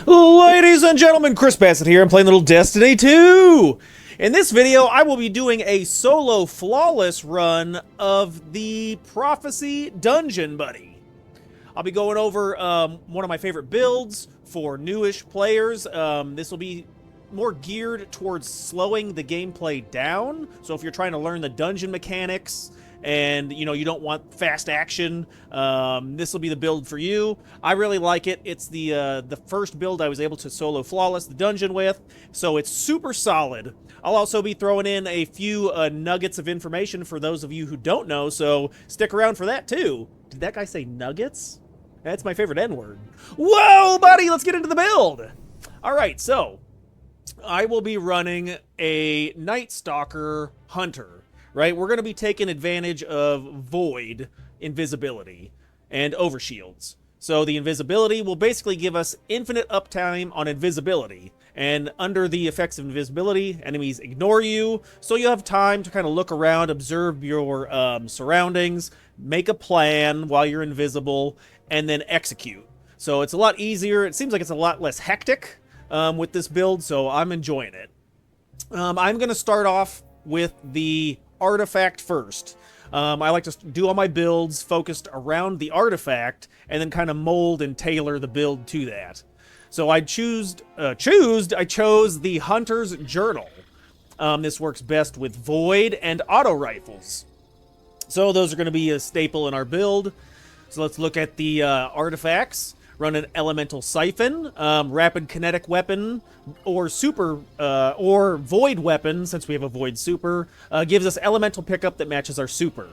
Ladies and gentlemen, Chris Bassett here. I'm playing Little Destiny 2. In this video, I will be doing a solo flawless run of the Prophecy Dungeon Buddy. I'll be going over one of my favorite builds for newish players. This will be more geared towards slowing the gameplay down. So if you're trying to learn the dungeon mechanics and you don't want fast action, this will be the build for you. I really like it. It's the first build I was able to solo flawless the dungeon with, so it's super solid. I'll also be throwing in a few nuggets of information for those of you who don't know, so stick around for that too. Did that guy say nuggets? That's my favorite N-word. Whoa, buddy, let's get into the build. All right, so I will be running a Night Stalker Hunter. Right, we're going to be taking advantage of Void, invisibility, and overshields. So the invisibility will basically give us infinite uptime on invisibility. And under the effects of invisibility, enemies ignore you. So you have time to kind of look around, observe your surroundings, make a plan while you're invisible, and then execute. So it's a lot easier. It seems like it's a lot less hectic with this build, so I'm enjoying it. I'm going to start off with the artifact first. I like to do all my builds focused around the artifact and then kind of mold and tailor the build to that. So I chose the Hunter's Journal. This works best with Void and auto rifles. So those are going to be a staple in our build. So let's look at the artifacts. Run an Elemental Siphon, Rapid Kinetic Weapon, or Super, or Void Weapon, since we have a Void Super, gives us Elemental Pickup that matches our Super.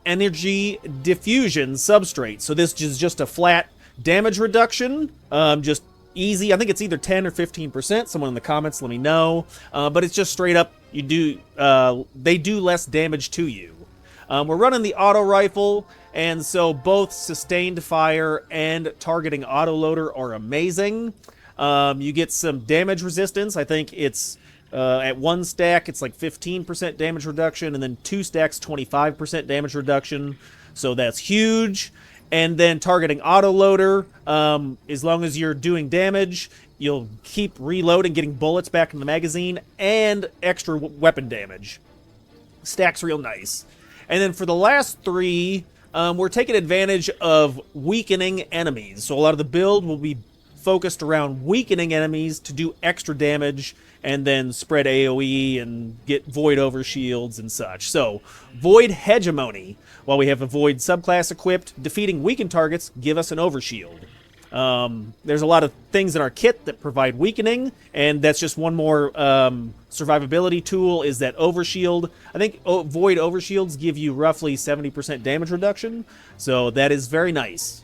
Energy Diffusion Substrate, so this is just a flat damage reduction, just easy. I think it's either 10 or 15%, someone in the comments let me know, but it's just straight up, they do less damage to you. We're running the auto rifle, and so both sustained fire and targeting autoloader are amazing. You get some damage resistance. I think it's at one stack, it's like 15% damage reduction, and then two stacks, 25% damage reduction. So that's huge. And then targeting autoloader, as long as you're doing damage, you'll keep reloading, getting bullets back in the magazine, and extra weapon damage. Stacks real nice. And then for the last three, we're taking advantage of weakening enemies. So a lot of the build will be focused around weakening enemies to do extra damage and then spread AoE and get Void overshields and such. So Void Hegemony. While we have a Void subclass equipped, defeating weakened targets give us an overshield. There's a lot of things in our kit that provide weakening, and that's just one more survivability tool is that overshield. I think Void overshields give you roughly 70% damage reduction, so that is very nice.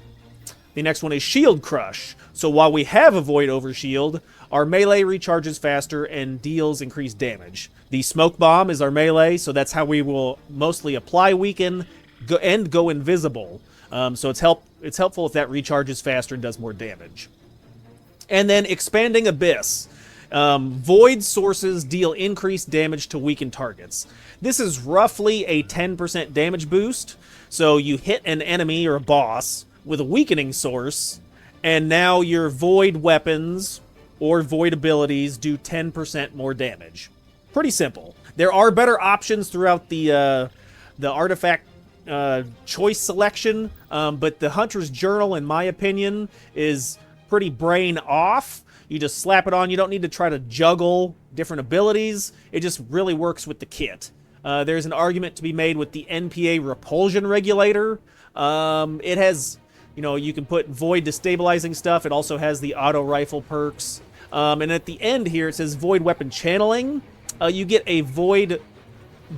The next one is Shield Crush. So while we have a Void overshield, our melee recharges faster and deals increased damage. The Smoke Bomb is our melee, so that's how we will mostly apply weaken and go invisible. So it's helpful if that recharges faster and does more damage. And then Expanding Abyss. Void sources deal increased damage to weakened targets. This is roughly a 10% damage boost. So you hit an enemy or a boss with a weakening source, and now your Void weapons or Void abilities do 10% more damage. Pretty simple. There are better options throughout the artifact choice selection, but the Hunter's Journal, in my opinion, is pretty brain off. You just slap it on. You don't need to try to juggle different abilities. It just really works with the kit. There's an argument to be made with the NPA Repulsion Regulator. It has, you can put Void destabilizing stuff. It also has the auto rifle perks. And at the end here, it says Void Weapon Channeling. You get a Void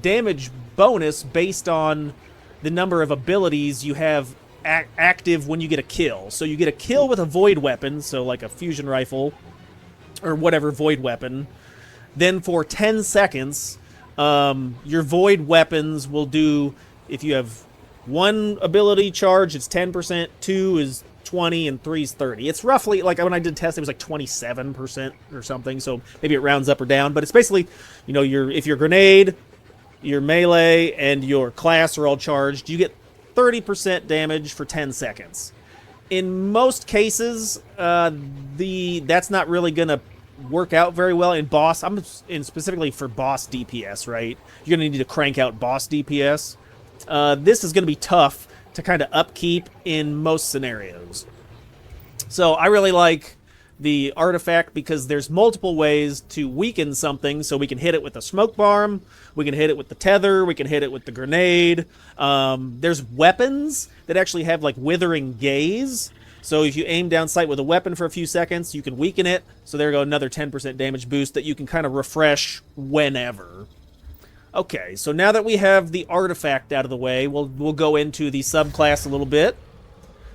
damage bonus based on the number of abilities you have active when you get a kill. So you get a kill with a Void weapon, so like a fusion rifle or whatever Void weapon. Then for 10 seconds, your Void weapons will do, if you have one ability charge, it's 10%, two is 20, and 3 is 30. It's roughly, like when I did test, it was like 27% or something, so maybe it rounds up or down, but it's basically, if your grenade, your melee, and your class are all charged, you get 30% damage for 10 seconds. In most cases, that's not really gonna work out very well in boss. I'm in specifically for boss DPS, right? You're gonna need to crank out boss DPS. This is gonna be tough to kind of upkeep in most scenarios. So I really like the artifact because there's multiple ways to weaken something. So we can hit it with a smoke bomb, we can hit it with the tether, we can hit it with the grenade. There's weapons that actually have like withering gaze. So if you aim down sight with a weapon for a few seconds, you can weaken it. So there you go, another 10% damage boost that you can kind of refresh whenever. Okay, so now that we have the artifact out of the way, we'll go into the subclass a little bit.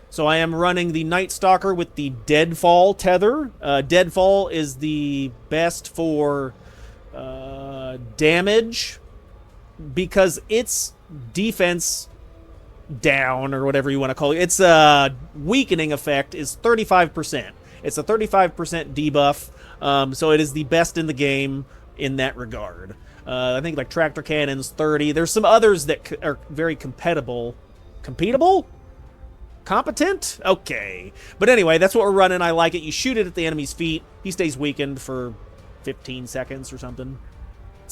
So I am running the Night Stalker with the Deadfall tether. Deadfall is the best for damage because its defense down, or whatever you want to call it, its weakening effect is 35%. It's a 35% debuff, so it is the best in the game in that regard. I think like Tractor Cannon's 30. There's some others that are very compatible. Competable? Competent? Okay. But anyway, that's what we're running. I like it. You shoot it at the enemy's feet. He stays weakened for 15 seconds or something.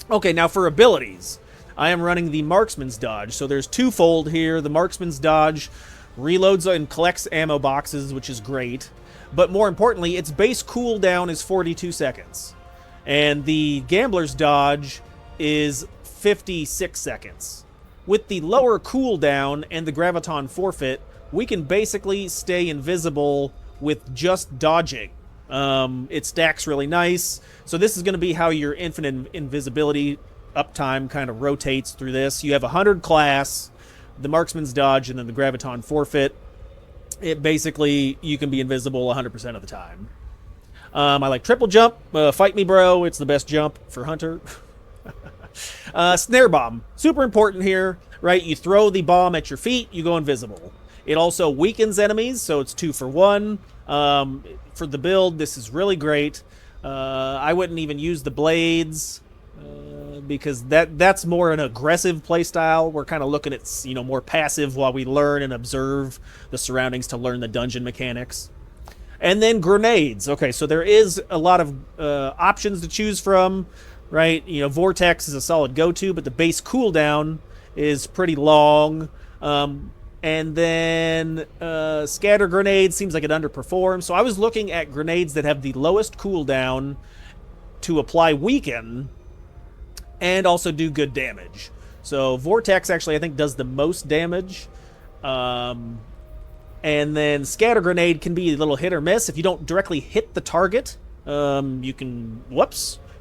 Okay, now for abilities. I am running the Marksman's Dodge. So there's twofold here. The Marksman's Dodge reloads and collects ammo boxes, which is great. But more importantly, its base cooldown is 42 seconds. And the Gambler's Dodge is 56 seconds. With the lower cooldown and the Graviton Forfeit, we can basically stay invisible with just dodging. It stacks really nice. So this is going to be how your infinite invisibility uptime kind of rotates through this. You have 100 class, the Marksman's Dodge, and then the Graviton Forfeit. It basically, you can be invisible 100% of the time. I like triple jump. Fight me, bro. It's the best jump for Hunter. Snare bomb. Super important here, right? You throw the bomb at your feet, you go invisible. It also weakens enemies, so it's 2 for 1. For the build, this is really great. I wouldn't even use the blades because that's more an aggressive playstyle. We're kind of looking at more passive while we learn and observe the surroundings to learn the dungeon mechanics. And then grenades. Okay, so there is a lot of options to choose from, right? Vortex is a solid go-to, but the base cooldown is pretty long. And then scatter grenade seems like it underperforms. So I was looking at grenades that have the lowest cooldown to apply weaken and also do good damage. So Vortex actually I think does the most damage. And then scatter grenade can be a little hit or miss. If you don't directly hit the target, you can,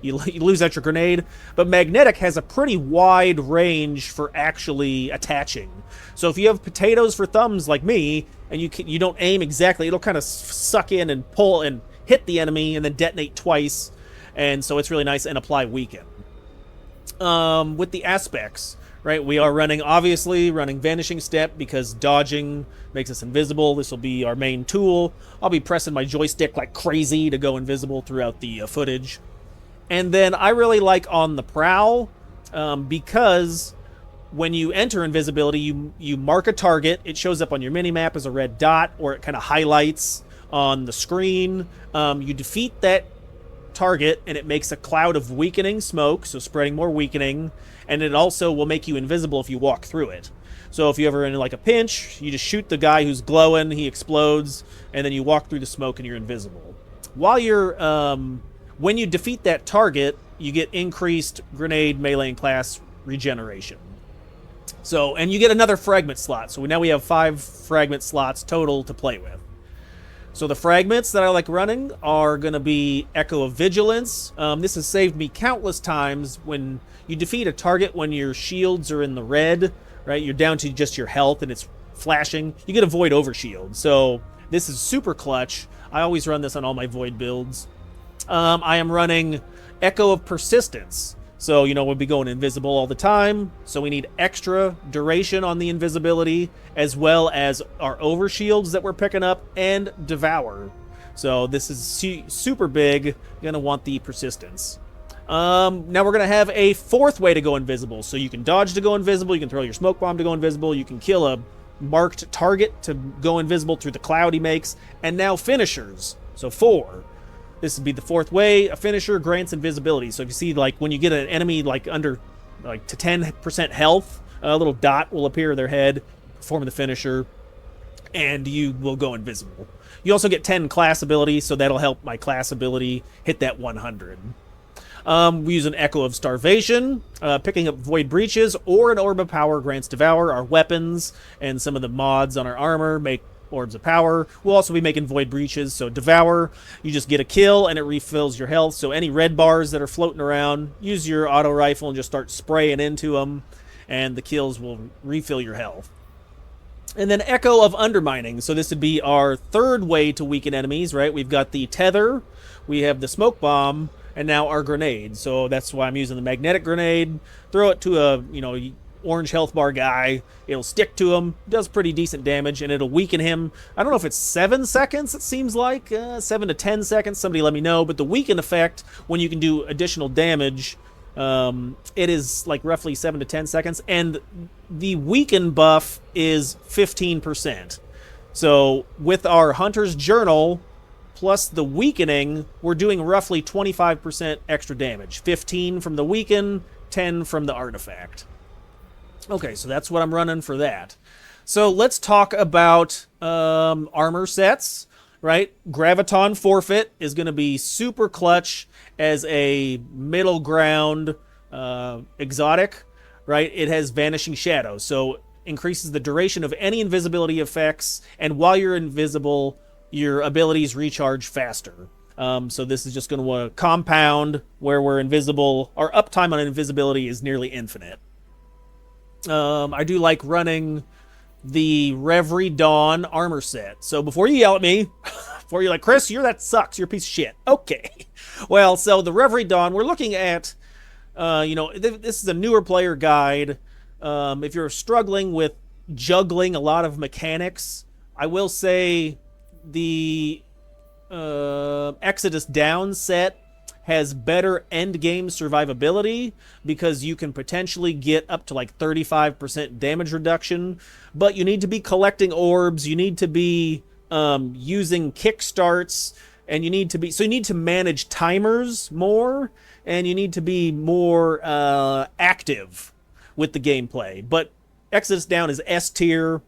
you lose out your grenade. But magnetic has a pretty wide range for actually attaching. So if you have potatoes for thumbs like me, and you don't aim exactly, it'll kind of suck in and pull and hit the enemy and then detonate twice. And so it's really nice and apply weaken. With the aspects, right, we are obviously running Vanishing Step because dodging makes us invisible. This will be our main tool. I'll be pressing my joystick like crazy to go invisible throughout the footage. And then I really like On the Prowl because when you enter invisibility, you mark a target. It shows up on your minimap as a red dot, or it kind of highlights on the screen. You defeat that target, and it makes a cloud of weakening smoke, so spreading more weakening, and it also will make you invisible if you walk through it. So if you ever in like a pinch, you just shoot the guy who's glowing, he explodes, and then you walk through the smoke and you're invisible. While you're when you defeat that target, you get increased grenade, melee, and class regeneration. So, and you get another fragment slot. So now we have 5 fragment slots total to play with. So the fragments that I like running are going to be Echo of Vigilance. This has saved me countless times when you defeat a target when your shields are in the red, right? You're down to just your health and it's flashing. You get a Void Overshield. So this is super clutch. I always run this on all my Void builds. I am running Echo of Persistence. So, we'll be going invisible all the time. So we need extra duration on the invisibility, as well as our overshields that we're picking up, and Devour. So this is super big. You're going to want the Persistence. Now we're going to have a 4th way to go invisible. So you can dodge to go invisible. You can throw your smoke bomb to go invisible. You can kill a marked target to go invisible through the cloud he makes, and now finishers. So 4. This would be the 4th way. A finisher grants invisibility. So if you see, like, when you get an enemy like under like to 10% health, a little dot will appear in their head, forming the finisher, and you will go invisible. You also get 10 class ability, so that'll help my class ability hit that 100. We use an Echo of Starvation, picking up Void Breaches, or an Orb of Power grants Devour. Our weapons and some of the mods on our armor make Orbs of Power. We'll also be making Void Breaches, so Devour, you just get a kill and it refills your health. So any red bars that are floating around, use your auto rifle and just start spraying into them, and the kills will refill your health. And then Echo of Undermining. So this would be our 3rd way to weaken enemies, right? We've got the Tether, we have the Smoke Bomb, and now our grenade. So that's why I'm using the Magnetic Grenade. Throw it to a, orange health bar guy. It'll stick to him, does pretty decent damage, and it'll weaken him. I don't know if it's 7 seconds, it seems like. 7 to 10 seconds, somebody let me know. But the weaken effect, when you can do additional damage, it is like roughly 7 to 10 seconds, and the weaken buff is 15%. So with our Hunter's Journal plus the weakening, we're doing roughly 25% extra damage. 15 from the weaken, 10 from the artifact. Okay, so that's what I'm running for that. So let's talk about armor sets, right? Graviton Forfeit is going to be super clutch as a middle ground exotic, right? It has Vanishing Shadow, so increases the duration of any invisibility effects, and while you're invisible, your abilities recharge faster. So this is just going to compound where we're invisible. Our uptime on invisibility is nearly infinite. I do like running the Reverie Dawn armor set. So before you yell at me, before you're like, Chris, that sucks, you're a piece of shit. Okay. Well, so the Reverie Dawn, we're looking at, this is a newer player guide. If you're struggling with juggling a lot of mechanics, I will say the Exodus Down set has better end game survivability because you can potentially get up to like 35% damage reduction, but you need to be collecting orbs, you need to be using kickstarts, and you need to manage timers more, and you need to be more active with the gameplay. But Exodus Down is S tier.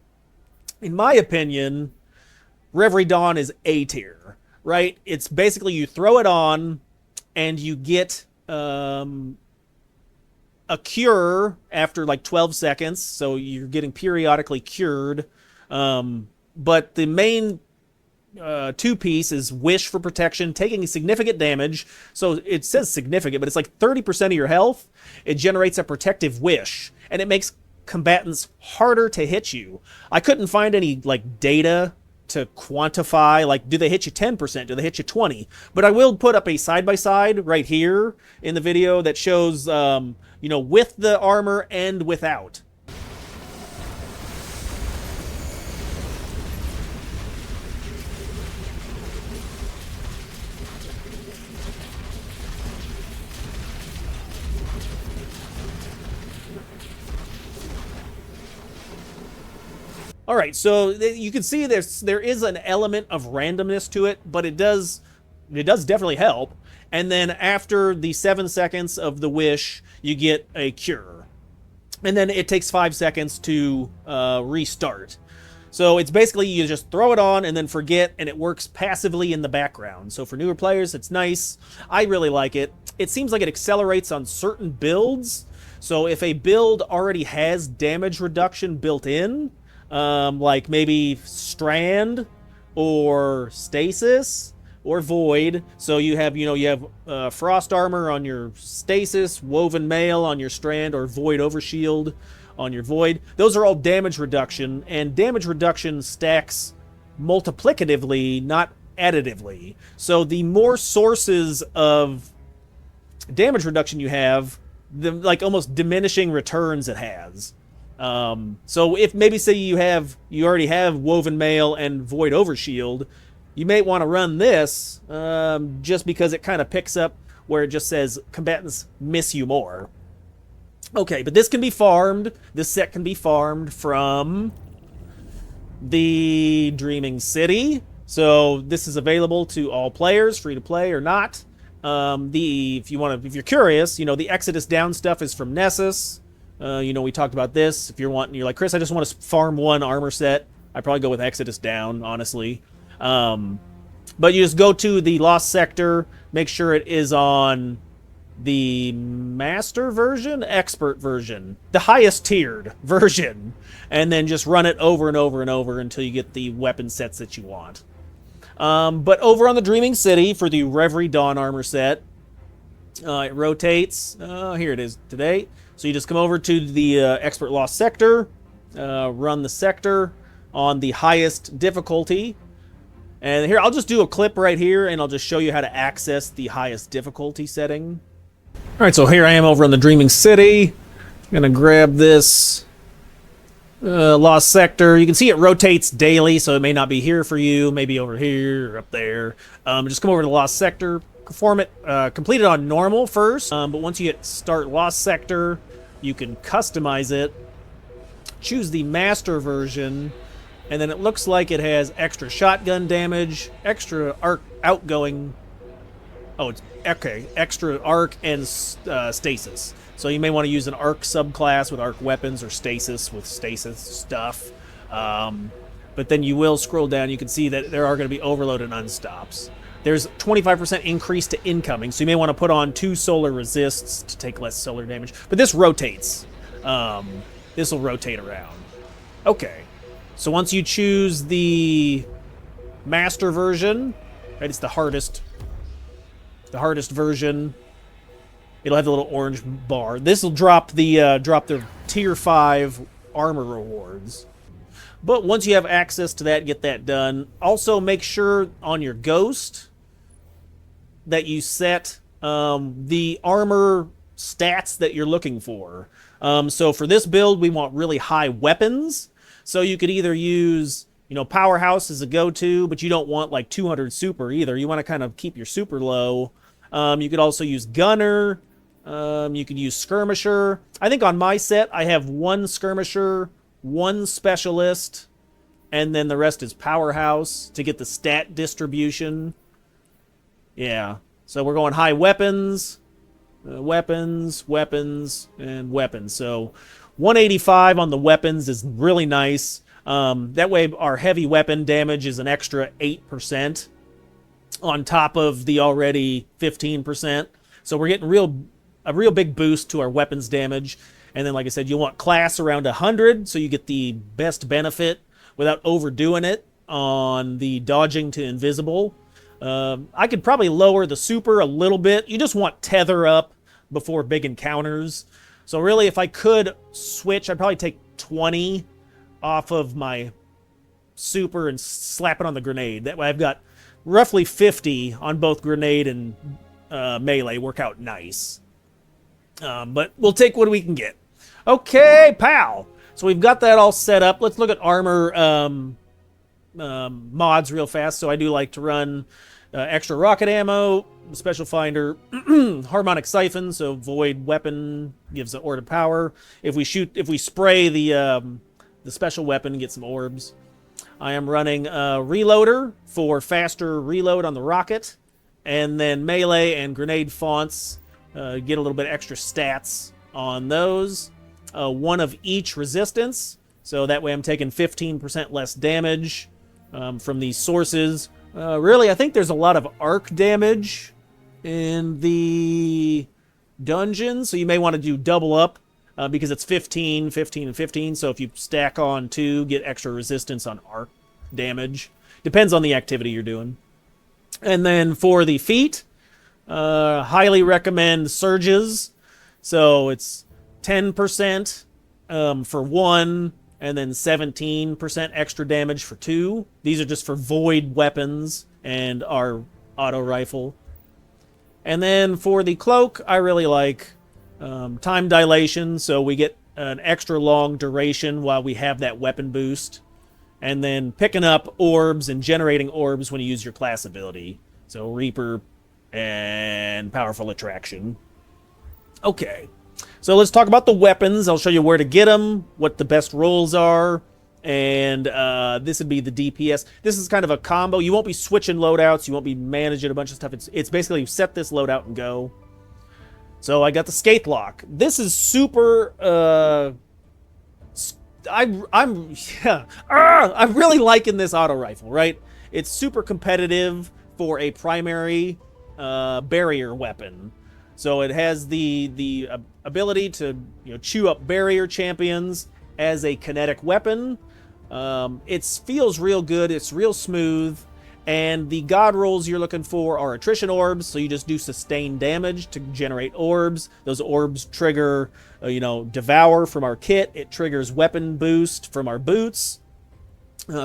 In my opinion, Reverie Dawn is A tier, right? It's basically you throw it on and you get a cure after like 12 seconds, so you're getting periodically cured. But the main two-piece is Wish for protection, taking significant damage. So it says significant, but it's like 30% of your health. It generates a protective wish, and it makes combatants harder to hit you. I couldn't find any like data to quantify, like, do they hit you 10%? Do they hit you 20? But I will put up a side-by-side right here in the video that shows, with the armor and without. All right, so you can see there is an element of randomness to it, but it does definitely help. And then after the 7 seconds of the wish, you get a cure. And then it takes 5 seconds to restart. So it's basically you just throw it on and then forget, and it works passively in the background. So for newer players, it's nice. I really like it. It seems like it accelerates on certain builds. So if a build already has damage reduction built in, like maybe Strand or Stasis or Void. So you have Frost Armor on your Stasis, Woven Mail on your Strand, or Void Overshield on your Void. Those are all damage reduction, and damage reduction stacks multiplicatively, not additively. So the more sources of damage reduction you have, the like almost diminishing returns it has. So if maybe say you already have Woven Mail and Void Overshield, you may want to run this just because it kind of picks up where it just says combatants miss you more. Okay, but this can be farmed. This set can be farmed from the Dreaming City. So this is available to all players, free to play or not. If you're curious, the Exodus Down stuff is from Nessus. We talked about this. If you're like, Chris, I just want to farm one armor set, I'd probably go with Exodus Down, honestly. But you just go to the Lost Sector, make sure it is on the master version, expert version, the highest tiered version, and then just run it over and over and over until you get the weapon sets that you want. But over on the Dreaming City for the Reverie Dawn armor set, it rotates. Here it is today. So you just come over to the Expert Lost Sector, run the sector on the highest difficulty. And here, I'll just do a clip right here, and I'll just show you how to access the highest difficulty setting. All right, so here I am over on the Dreaming City. I'm going to grab this Lost Sector. You can see it rotates daily, so it may not be here for you, maybe over here or up there. Just come over to the Lost Sector, complete it on normal first, but once you hit Start Lost Sector, you can customize it, choose the master version, and then it looks like it has extra shotgun damage, extra arc outgoing. Oh, it's okay. Extra arc and stasis. So you may want to use an arc subclass with arc weapons or stasis with stasis stuff. But then you will scroll down. You can see that there are going to be overload and unstops. There's 25% increase to incoming, so you may want to put on 2 solar resists to take less solar damage. But this rotates. This will rotate around. Okay. So once you choose the master version, right, it's the hardest version. It'll have the little orange bar. This will drop the tier 5 armor rewards. But once you have access to that, get that done. Also make sure on your ghost that you set the armor stats that you're looking for. So for this build, we want really high weapons. So you could either use, Powerhouse as a go-to, but you don't want like 200 super either. You want to kind of keep your super low. You could also use Gunner. You could use Skirmisher. I think on my set, I have 1 Skirmisher, 1 Specialist, and then the rest is Powerhouse to get the stat distribution. Yeah. So we're going high weapons, weapons, and weapons. So 185 on the weapons is really nice. That way our heavy weapon damage is an extra 8% on top of the already 15%. So we're getting a real big boost to our weapons damage. And then, like I said, you want class around 100, so you get the best benefit without overdoing it on the dodging to invisible. I could probably lower the super a little bit. You just want tether up before big encounters. So really, if I could switch, I'd probably take 20 off of my super and slap it on the grenade. That way I've got roughly 50 on both grenade and melee. Work out nice. But we'll take what we can get. Okay, pal. So we've got that all set up. Let's look at armor mods real fast. So I do like to run extra rocket ammo, special finder, harmonic siphon, so void weapon gives an orb of power. If we spray the special weapon and get some orbs. I am running a reloader for faster reload on the rocket, and then melee and grenade fonts get a little bit extra stats on those. 1 of each resistance, so that way I'm taking 15% less damage from these sources. Really, I think there's a lot of arc damage in the dungeon, so you may want to do double up because it's 15, 15, and 15. So if you stack on 2, get extra resistance on arc damage. Depends on the activity you're doing. And then for the feet, highly recommend surges. So it's 10% for 1, and then 17% extra damage for 2. These are just for void weapons and our auto rifle. And then for the cloak, I really like time dilation, so we get an extra long duration while we have that weapon boost. And then picking up orbs and generating orbs when you use your class ability. So Reaper and Powerful Attraction. Okay. So let's talk about the weapons. I'll show you where to get them, what the best rolls are, And this would be the DPS. This is kind of a combo. You won't be switching loadouts. You won't be managing a bunch of stuff. It's basically set this loadout and go. So I got the Skate Lock. This is super. I'm really liking this auto rifle. Right, it's super competitive for a primary barrier weapon. So it has the ability to chew up barrier champions as a kinetic weapon. It feels real good. It's real smooth. And the god rolls you're looking for are attrition orbs. So you just do sustained damage to generate orbs. Those orbs trigger, devour from our kit. It triggers weapon boost from our boots.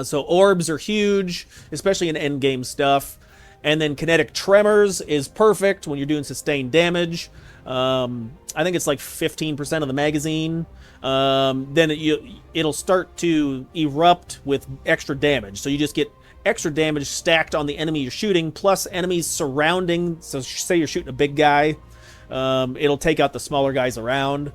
So orbs are huge, especially in endgame stuff. And then kinetic tremors is perfect when you're doing sustained damage. I think it's like 15% of the magazine. Then it'll start to erupt with extra damage. So you just get extra damage stacked on the enemy you're shooting, plus enemies surrounding. So say you're shooting a big guy, it'll take out the smaller guys around.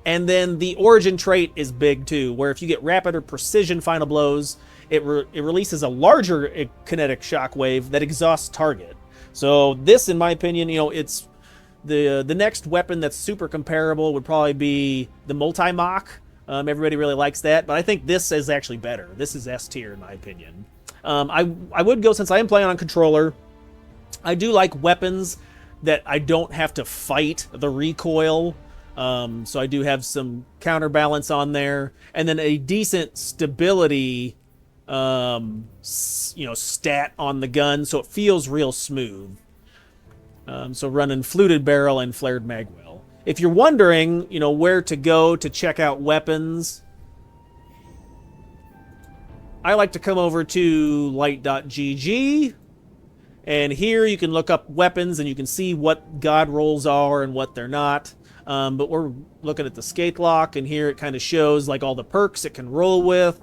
And then the origin trait is big too, where if you get rapid or precision final blows, it releases a larger kinetic shockwave that exhausts target. So this, in my opinion, it's the next weapon that's super comparable would probably be the multi-mock. Everybody really likes that, but I think this is actually better. This is S tier in my opinion. I would go, since I am playing on controller, I do like weapons that I don't have to fight the recoil. So I do have some counterbalance on there, and then a decent stability stat on the gun, so it feels real smooth. So running fluted barrel and flared magwell. If you're wondering, where to go to check out weapons, I like to come over to light.gg, and here you can look up weapons and you can see what god rolls are and what they're not. But we're looking at the Skate Lock, and here it kind of shows like all the perks it can roll with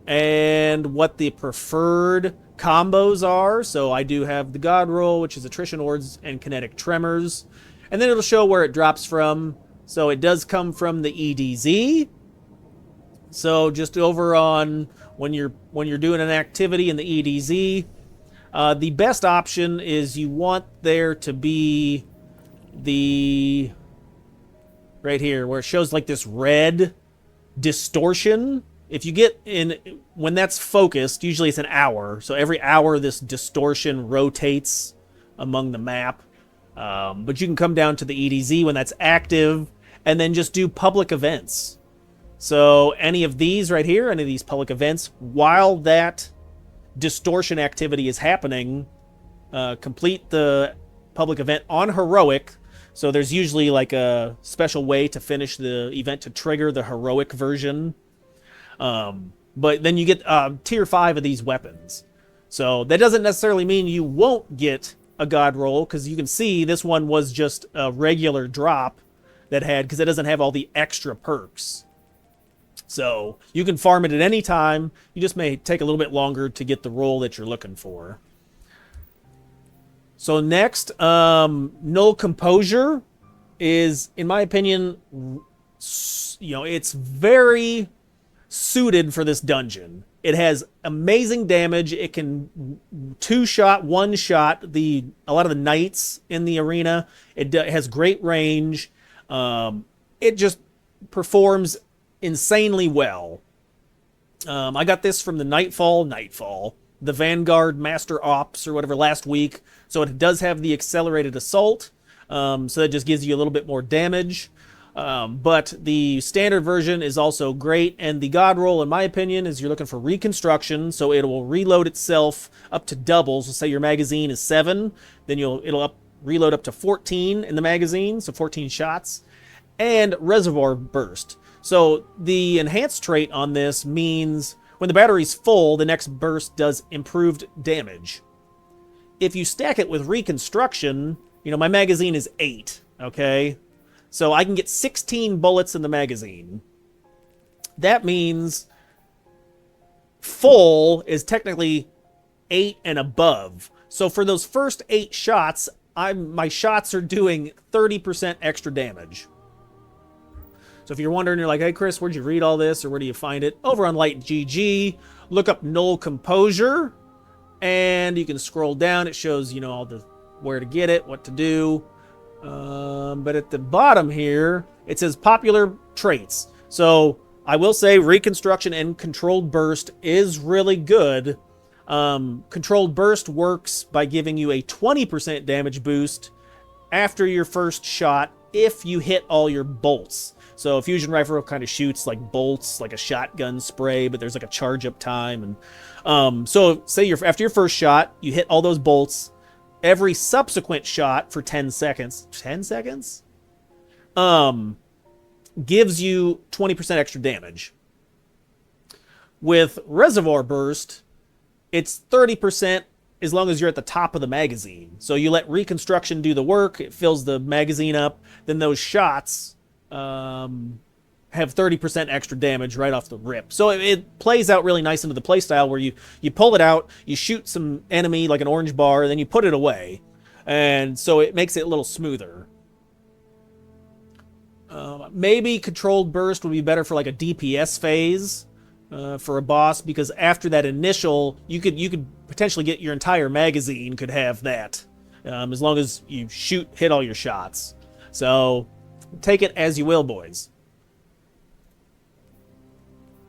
and what the preferred combos are. So I do have the god roll, which is attrition orbs and kinetic tremors, and then it'll show where it drops from. So it does come from the EDZ. So just over on when you're doing an activity in the EDZ, the best option is you want there to be the right here where it shows like this red distortion. If you get in, when that's focused, usually it's an hour. So every hour this distortion rotates among the map. But you can come down to the EDZ when that's active and then just do public events. So any of these right here, any of these public events, while that distortion activity is happening, complete the public event on heroic. So there's usually like a special way to finish the event to trigger the heroic version. But then you get tier 5 of these weapons. So that doesn't necessarily mean you won't get a god roll, because you can see this one was just a regular drop that had, because it doesn't have all the extra perks. So you can farm it at any time. You just may take a little bit longer to get the roll that you're looking for. So next, Null Composure is, in my opinion, it's very suited for this dungeon. It has amazing damage. It can two-shot, one-shot a lot of the knights in the arena. It has great range. It just performs insanely well. I got this from the Nightfall, the Vanguard Master Ops or whatever last week. So it does have the accelerated assault. So that just gives you a little bit more damage. But the standard version is also great, and the god roll, in my opinion, is you're looking for reconstruction, so it will reload itself up to double. So say your magazine is 7, then it'll reload up to 14 in the magazine, so 14 shots, and reservoir burst. So the enhanced trait on this means when the battery's full, the next burst does improved damage. If you stack it with reconstruction, my magazine is 8, okay? So I can get 16 bullets in the magazine. That means full is technically 8 and above. So for those first 8 shots, my shots are doing 30% extra damage. So if you're wondering, you're like, hey, Chris, where'd you read all this, or where do you find it? Over on Light GG, look up Null Composure, and you can scroll down. It shows, you know, all the where to get it, what to do. But at the bottom here, it says popular traits. So I will say Reconstruction and Controlled Burst is really good. Controlled Burst works by giving you a 20% damage boost after your first shot if you hit all your bolts. So a fusion rifle kind of shoots like bolts, like a shotgun spray, but there's like a charge up time. And so say after your first shot, you hit all those bolts. Every subsequent shot for 10 seconds, 10 seconds, gives you 20% extra damage. With Reservoir Burst, it's 30% as long as you're at the top of the magazine. So you let Reconstruction do the work, it fills the magazine up, then those shots have 30% extra damage right off the rip. So it plays out really nice into the playstyle where you pull it out, you shoot some enemy like an orange bar, and then you put it away. And so it makes it a little smoother. Maybe Controlled Burst would be better for like a DPS phase for a boss, because after that initial, you could potentially get your entire magazine could have that, as long as you hit all your shots. So take it as you will, boys.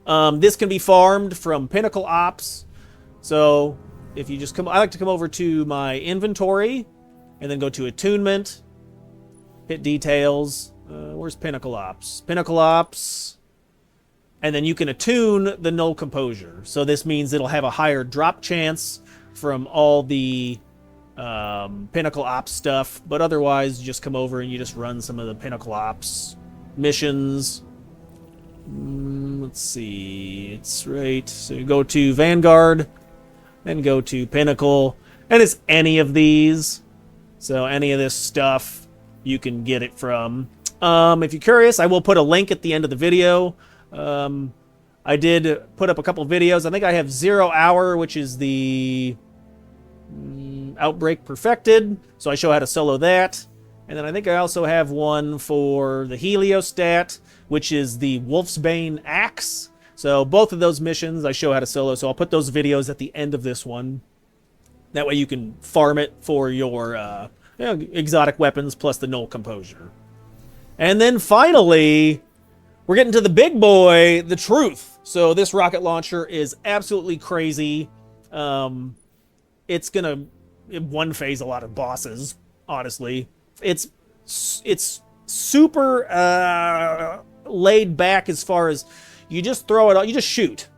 This can be farmed from Pinnacle Ops. So if you just I like to come over to my inventory and then go to Attunement, hit Details. Where's Pinnacle Ops? Pinnacle Ops. And then you can attune the Null Composure. So this means it'll have a higher drop chance from all the Pinnacle Ops stuff. But otherwise, you just come over and you just run some of the Pinnacle Ops missions. Let's see. It's right. So you go to Vanguard, then go to Pinnacle. And it's any of these. So any of this stuff, you can get it from. If you're curious, I will put a link at the end of the video. I did put up a couple videos. I think I have 0 Hour, which is the Outbreak Perfected. So I show how to solo that. And then I think I also have one for the Heliostat, which is the Wolfsbane Axe. So both of those missions I show how to solo. So I'll put those videos at the end of this one. That way you can farm it for your exotic weapons plus the Null Composure. And then finally, we're getting to the big boy, the Truth. So this rocket launcher is absolutely crazy. It's gonna one phase a lot of bosses, honestly. It's super laid back as far as you just throw it out, you just shoot.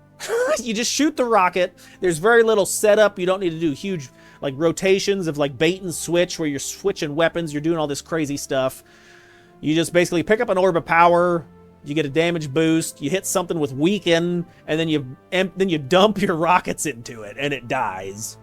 You just shoot the rocket. There's very little setup. You don't need to do huge like rotations of like bait and switch where you're switching weapons. You're doing all this crazy stuff. You just basically pick up an orb of power. You get a damage boost. You hit something with weaken, and then you dump your rockets into it, and it dies.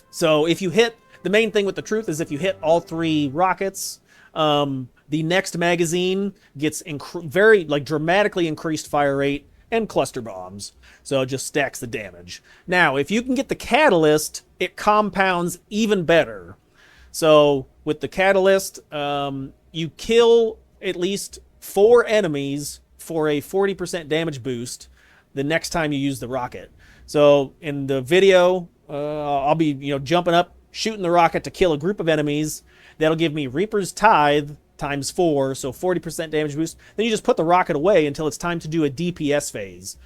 So if you hit, the main thing with the Truth is if you hit all 3 rockets, the next magazine gets very like dramatically increased fire rate and cluster bombs. So it just stacks the damage. Now, if you can get the Catalyst, it compounds even better. So with the Catalyst, you kill at least 4 enemies for a 40% damage boost the next time you use the rocket. So in the video, I'll be jumping up, shooting the rocket to kill a group of enemies. That'll give me Reaper's Tithe times 4, so 40% damage boost. Then you just put the rocket away until it's time to do a DPS phase.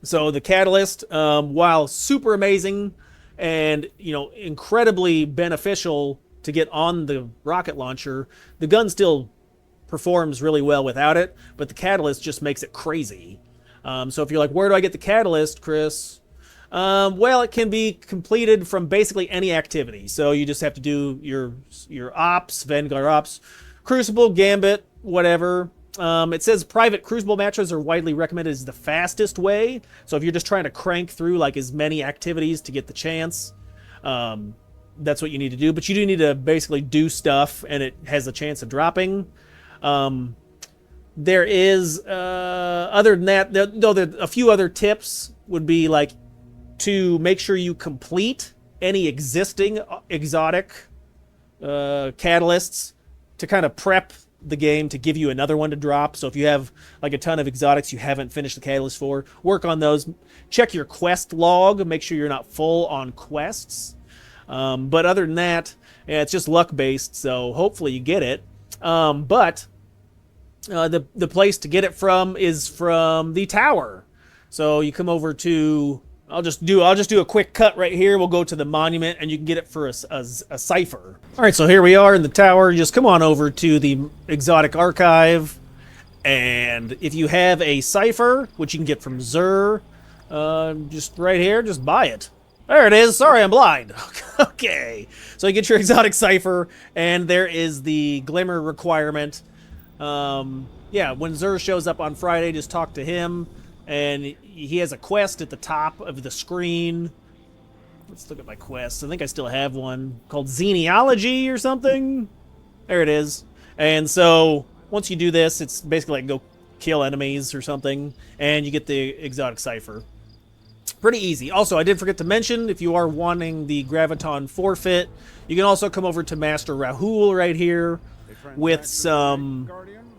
So the Catalyst, while super amazing and incredibly beneficial to get on the rocket launcher, the gun still performs really well without it, but the Catalyst just makes it crazy. So if you're like, where do I get the Catalyst, Chris? Well, it can be completed from basically any activity. So you just have to do your ops, Vanguard ops, Crucible, Gambit, whatever. It says private Crucible matches are widely recommended as the fastest way. So if you're just trying to crank through like as many activities to get the chance, that's what you need to do. But you do need to basically do stuff, and it has a chance of dropping. There is, other than that, there a few other tips would be like to make sure you complete any existing exotic catalysts to kind of prep the game to give you another one to drop. So if you have like a ton of exotics you haven't finished the catalyst for, work on those. Check your quest log, make sure you're not full on quests. But other than that, yeah, it's just luck based, so hopefully you get it. But the place to get it from is from the tower. So you come over to, I'll just do a quick cut right here. We'll go to the monument, and you can get it for a cipher. All right, so here we are in the tower. Just come on over to the exotic archive, and if you have a cipher, which you can get from Zur, just right here, just buy it. There it is. Sorry, I'm blind. Okay, so you get your exotic cipher, and there is the glimmer requirement. Yeah, when Zur shows up on Friday, just talk to him. And he has a quest at the top of the screen. Let's look at my quests. I think I still have one called Xenealogy or something. There it is. And so once you do this, it's basically like go kill enemies or something, and you get the exotic cipher. Pretty easy. Also, I did forget to mention, if you are wanting the Graviton forfeit, you can also come over to Master Rahul right here with some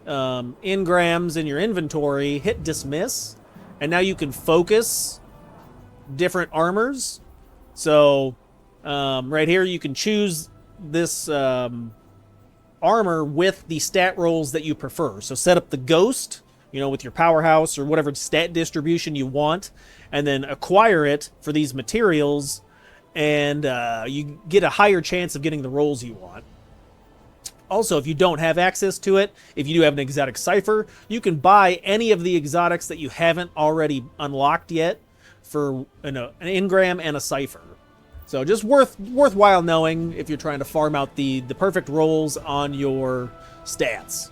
engrams in your inventory. Hit dismiss. And now you can focus different armors. So right here you can choose this armor with the stat rolls that you prefer. So set up the ghost, with your powerhouse or whatever stat distribution you want, and then acquire it for these materials, and you get a higher chance of getting the rolls you want. Also, if you don't have access to it, if you do have an exotic cipher, you can buy any of the exotics that you haven't already unlocked yet for an engram and a cipher. So just worthwhile knowing if you're trying to farm out the perfect rolls on your stats.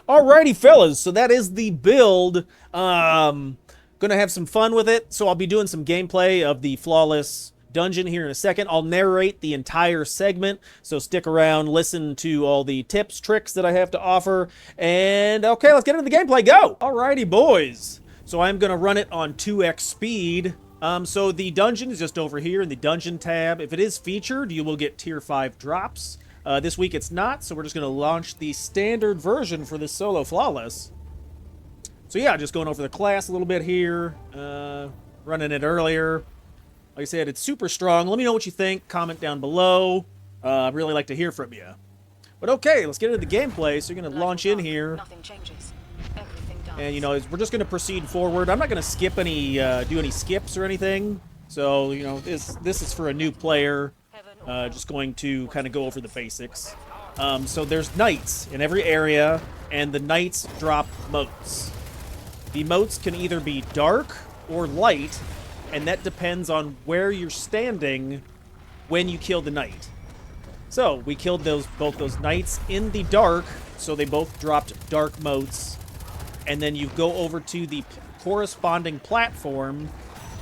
Alrighty, fellas, so that is the build. Gonna have some fun with it, so I'll be doing some gameplay of the flawless dungeon here in a second. I'll narrate the entire segment, so stick around, listen to all the tips, tricks that I have to offer, and okay, let's get into the gameplay. Go! Alrighty, boys. So I'm gonna run it on 2x speed. So the dungeon is just over here in the dungeon tab. If it is featured, you will get tier 5 drops. This week it's not, so we're just gonna launch the standard version for this solo flawless. So yeah, just going over the class a little bit here, running it earlier. Like I said, it's super strong. Let me know what you think. Comment down below. I'd really like to hear from you. But okay, let's get into the gameplay. So you're going to launch in here. Nothing changes. Everything does. And, we're just going to proceed forward. I'm not going to skip any, do any skips or anything. So, this is for a new player. Just going to kind of go over the basics. So there's knights in every area, and the knights drop motes. The motes can either be dark or light, and that depends on where you're standing when you kill the knight. So we killed both those knights in the dark, so they both dropped dark motes, and then you go over to the corresponding platform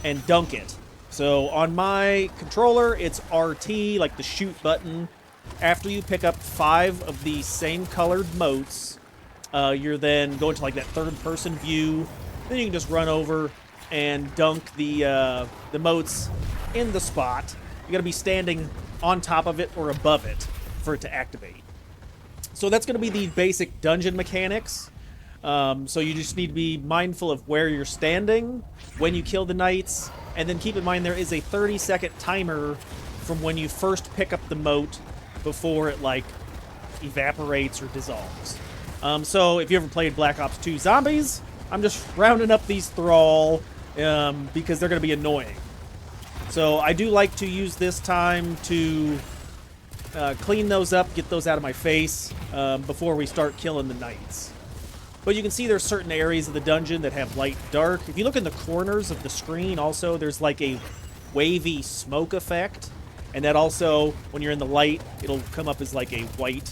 and dunk it. So on my controller, it's RT, like the shoot button. After you pick up 5 of the same colored motes, you're then going to like that third-person view. Then you can just run over and dunk the motes in the spot. You gotta be standing on top of it or above it for it to activate. So that's gonna be the basic dungeon mechanics. So you just need to be mindful of where you're standing when you kill the knights, and then keep in mind there is a 30-second timer from when you first pick up the mote before it like evaporates or dissolves. So if you ever played Black Ops 2 Zombies, I'm just rounding up these thrall because they're going to be annoying. So I do like to use this time to clean those up, get those out of my face before we start killing the knights. But you can see there's certain areas of the dungeon that have light and dark. If you look in the corners of the screen also, there's like a wavy smoke effect. And that also, when you're in the light, it'll come up as like a white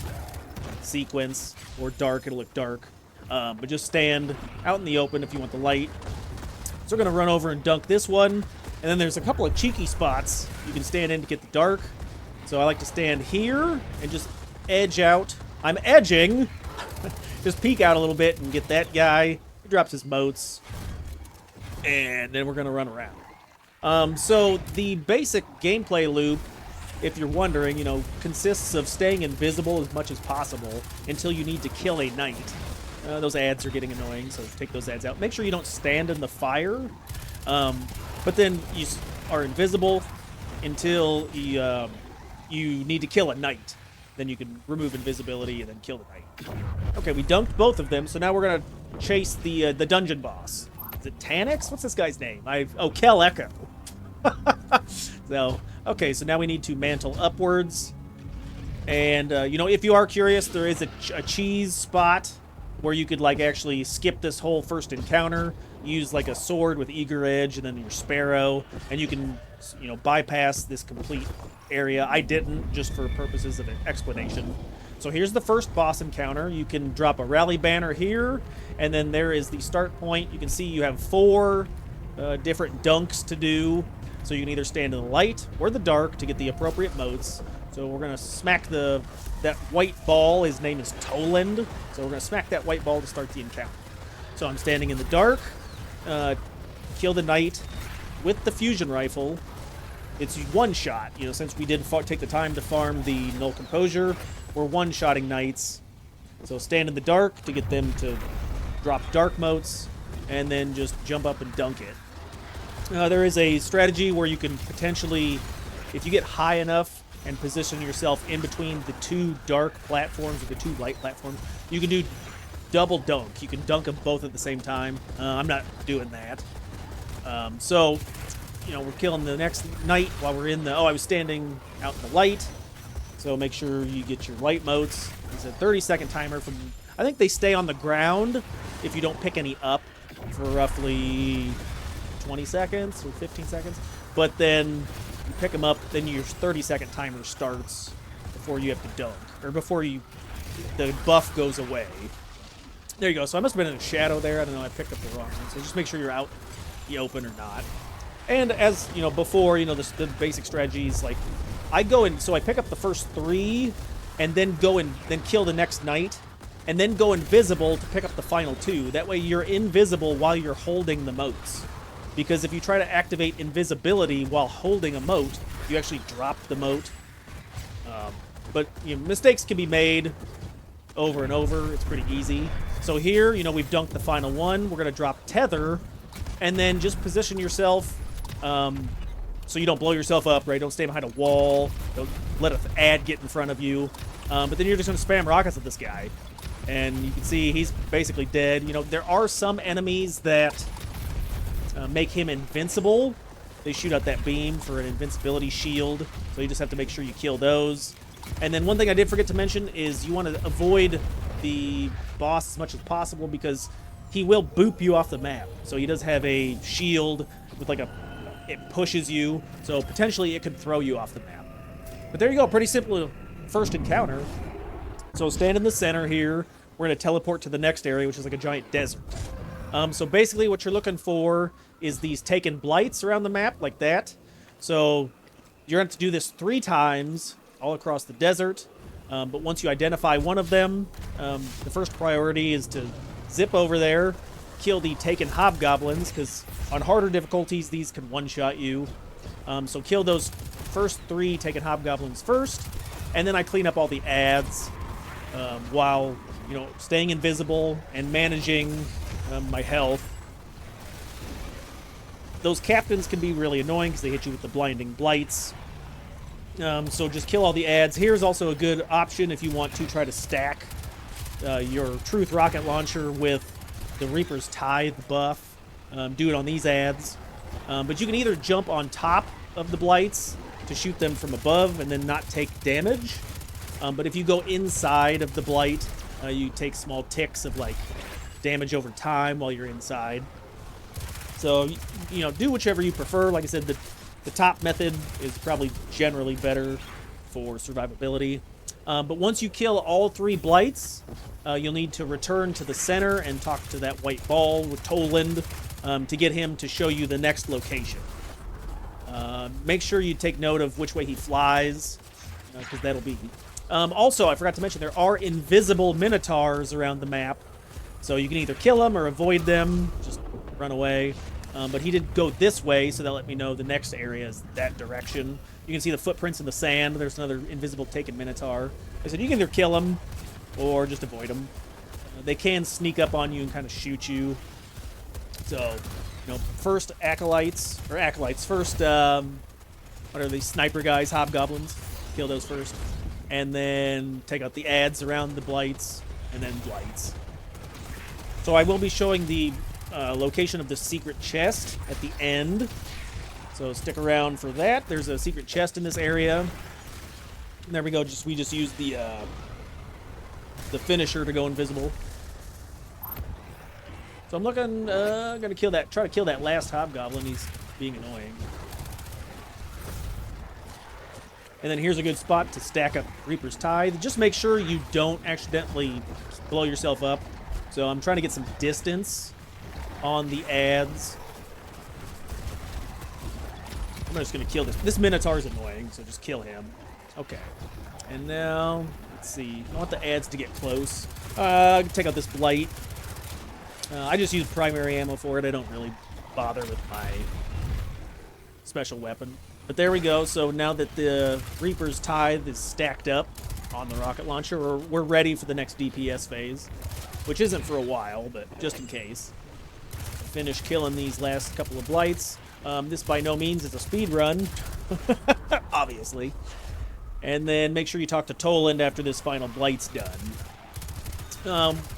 sequence, or dark, it'll look dark. But just stand out in the open if you want the light. So we're going to run over and dunk this one. And then there's a couple of cheeky spots you can stand in to get the dark. So I like to stand here and just edge out. I'm edging. Just peek out a little bit and get that guy. He drops his motes. And then we're going to run around. So the basic gameplay loop if you're wondering, you know, consists of staying invisible as much as possible until you need to kill a knight. Those ads are getting annoying, so take those ads out. Make sure you don't stand in the fire, but then you are invisible until you need to kill a knight. Then you can remove invisibility and then kill the knight. Okay, we dunked both of them, so now we're gonna chase the dungeon boss. Is it Tanix? What's this guy's name? Kel Echo. So, okay, so now we need to mantle upwards. And, you know, if you are curious, there is a cheese spot where you could, like, actually skip this whole first encounter, use, like, a sword with eager edge and then your sparrow, and you can, you know, bypass this complete area. I didn't, just for purposes of explanation. So here's the first boss encounter. You can drop a rally banner here, and then there is the start point. You can see you have 4 different dunks to do. So you can either stand in the light or the dark to get the appropriate motes. So we're going to smack that white ball. His name is Toland. So we're going to smack that white ball to start the encounter. So I'm standing in the dark. Kill the knight with the fusion rifle. It's one shot. You know, since we did take the time to farm the Null Composure, we're one-shotting knights. So stand in the dark to get them to drop dark motes, and then just jump up and dunk it. There is a strategy where you can potentially, if you get high enough and position yourself in between the 2 dark platforms or the 2 light platforms, you can do double dunk. You can dunk them both at the same time. I'm not doing that. So, you know, we're killing the next knight while we're in the... Oh, I was standing out in the light. So make sure you get your light motes. It's a 30-second timer from... I think they stay on the ground if you don't pick any up for roughly 20 seconds or 15 seconds. But then you pick them up, then your 30-second timer starts before you have to dunk. Or before the buff goes away. There you go. So I must have been in a shadow there. I don't know. I picked up the wrong one. So just make sure you're out in the open or not. And as, you know, before, you know, the basic strategies, like, I go in, so I pick up the first 3, and then go and then kill the next knight, and then go invisible to pick up the final 2. That way you're invisible while you're holding the motes. Because if you try to activate invisibility while holding a mote, you actually drop the mote. But, you know, mistakes can be made over and over. It's pretty easy. So here, you know, we've dunked the final one. We're going to drop Tether, and then just position yourself so you don't blow yourself up, right? Don't stay behind a wall. Don't let an ad get in front of you. But then you're just going to spam rockets at this guy. And you can see he's basically dead. You know, there are some enemies that make him invincible. They shoot out that beam for an invincibility shield. So you just have to make sure you kill those. And then one thing I did forget to mention is you want to avoid the boss as much as possible because he will boop you off the map. So he does have a shield with like it pushes you, so potentially it could throw you off the map. But there you go, pretty simple first encounter. So stand in the center here. We're going to teleport to the next area, which is like a giant desert. So basically what you're looking for is these taken blights around the map, like that. So you're going to have to do this 3 times all across the desert. But once you identify one of them, the first priority is to zip over there, kill the taken hobgoblins, because on harder difficulties, these can one-shot you. So kill those first 3 taken hobgoblins first, and then I clean up all the ads while, you know, staying invisible and managing my health. Those captains can be really annoying because they hit you with the blinding blights. So just kill all the ads. Here's also a good option if you want to try to stack your Truth Rocket Launcher with the Reaper's Tithe buff. Do it on these ads. But you can either jump on top of the blights to shoot them from above and then not take damage. But if you go inside of the blight, you take small ticks of like damage over time while you're inside. So, you know, do whichever you prefer. Like I said, the top method is probably generally better for survivability. But once you kill all 3 blights, you'll need to return to the center and talk to that white ball with Toland to get him to show you the next location. Make sure you take note of which way he flies, because that'll be... Also, I forgot to mention, there are invisible minotaurs around the map, so you can either kill them or avoid them, just run away. But he did go this way, so that let me know the next area is that direction. You can see the footprints in the sand. There's another invisible taken Minotaur. I said you can either kill them or just avoid them. They can sneak up on you and kind of shoot you. So, first acolytes, first, what are these sniper guys, hobgoblins? Kill those first. And then take out the ads around the blights, and then blights. So I will be showing the location of the secret chest at the end. So stick around for that. There's a secret chest in this area. And there we go. We just used the finisher to go invisible. So I'm looking, gonna try to kill that last hobgoblin. He's being annoying. And then here's a good spot to stack up Reaper's Tithe. Just make sure you don't accidentally blow yourself up. So I'm trying to get some distance on the ads. I'm just gonna kill this. This Minotaur is annoying, so just kill him. Okay. And now, let's see. I want the ads to get close. Take out this blight. I just use primary ammo for it. I don't really bother with my special weapon. But there we go. So now that the Reaper's Tithe is stacked up on the rocket launcher, we're ready for the next DPS phase, which isn't for a while, but just in case. Finish killing these last couple of blights. This by no means is a speed run, obviously. And then make sure you talk to Toland after this final blight's done.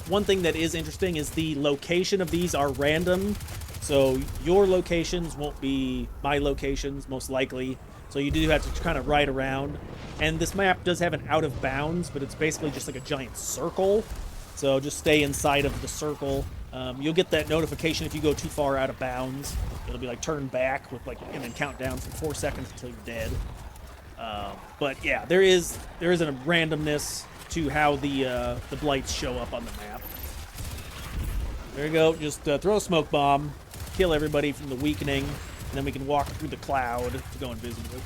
One thing that is interesting is the location of these are random. So your locations won't be my locations, most likely. So you do have to kind of ride around. And this map does have an out of bounds, but it's basically just like a giant circle. So just stay inside of the circle. You'll get that notification if you go too far out of bounds. It'll be like turn back with and then count down for 4 seconds until you're dead. But yeah, there is a randomness to how the blights show up on the map. There you go. Just throw a smoke bomb, kill everybody from the weakening, and then we can walk through the cloud to go invisible.